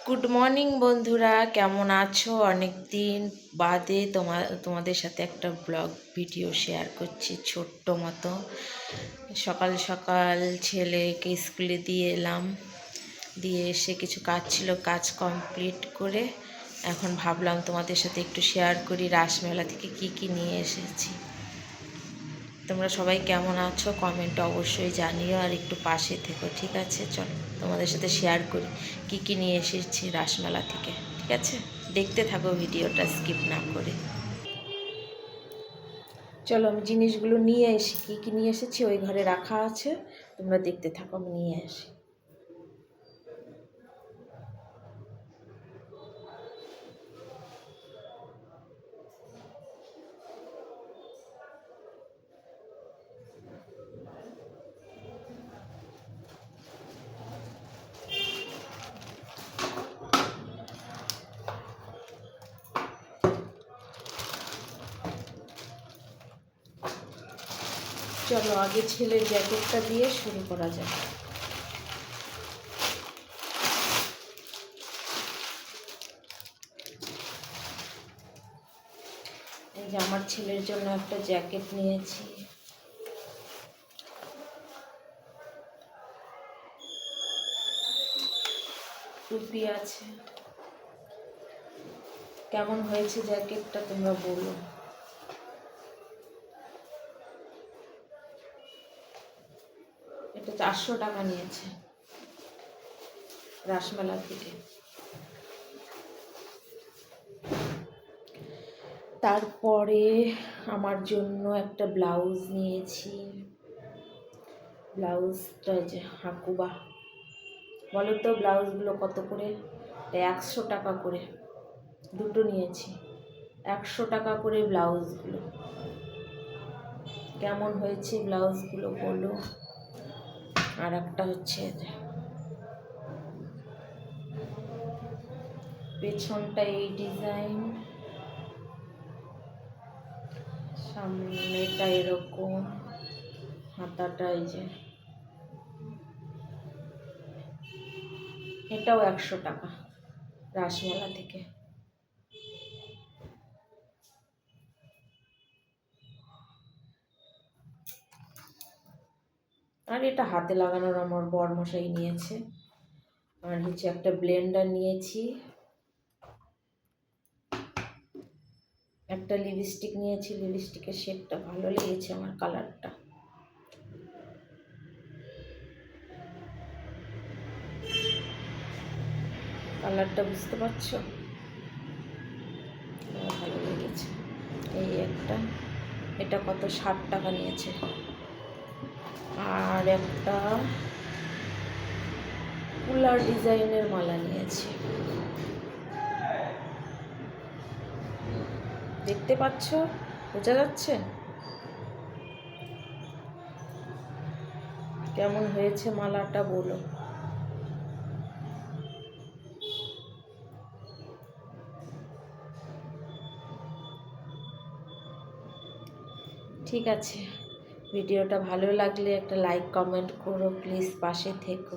Good morning বন্ধুরা, কেমন আছো? অনেক দিন বাদে তোমাদের সাথে একটা ব্লগ ভিডিও শেয়ার করছি ছোট্ট মতো। সকাল সকাল ছেলেকে স্কুলে দিয়ে এলাম, দিয়ে এসে কিছু কাজ ছিল, কাজ কমপ্লিট করে এখন ভাবলাম তোমাদের সাথে একটু শেয়ার করি রাসমেলা থেকে কি নিয়ে এসেছি। তোমরা সবাই কেমন আছো কমেন্টে অবশ্যই জানিও, আর একটু পাশে থেকো, ঠিক আছে? চলো তোমাদের সাথে শেয়ার করি কি নিয়ে এসেছি রাসমেলা থেকে, ঠিক আছে? দেখতে থাকো ভিডিওটা স্কিপ না করে। চলো আমি জিনিসগুলো নিয়ে এসি, কি নিয়ে এসেছি ওই ঘরে রাখা আছে, তোমরা দেখতে থাকো, আমি নিয়ে আসি। চলো আগে ছেলের জ্যাকেটটা দিয়ে শুরু করা যাক। এই যে আমার ছেলের জন্য একটা জ্যাকেট নিয়েছি, টুপি আছে। কেমন হয়েছে জ্যাকেটটা তোমরা বলো। এটা 400 টাকা নিয়েছে রাসমেলা থেকে। তারপরে আমার জন্য একটা ব্লাউজ নিয়েছি, ব্লাউজটা যে হাকুবা। বলো তো ব্লাউজগুলো কত করে? 100 টাকা করে, দুটো নিয়েছি, 100 টাকা করে ব্লাউজগুলো। কেমন হয়েছে ব্লাউজগুলো বলো। আর একটা হচ্ছে পেছনটা এই ডিজাইন, সামনেটা এরকম, হাতাটা এই যে, এটাও 100 টাকা রাসমেলা থেকে। আর এটা হাতে লাগানোর আমার বরমশাই নিয়েছে। আর হচ্ছে একটা ব্লেন্ডার নিয়েছি, একটা লিপস্টিক নিয়েছি, লিপস্টিকের শেডটা ভালো লেগেছে আমার, কালারটা। কালারটা বুঝতে পারছো? ভালো লেগেছে। এই একটা, এটা কত? 60 টাকা নিয়েছে। আর একটা কুলার ডিজাইনের মালা নিয়েছি, দেখতে পাচ্ছ? বোঝা যাচ্ছে? কেমন হয়েছে মালাটা বলো। ঠিক আছে, ভিডিওটা ভালো লাগলে একটা লাইক কমেন্ট করো প্লিজ, পাশে থেকো।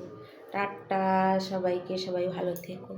টাটা সবাইকে, সবাই ভালো থেকো।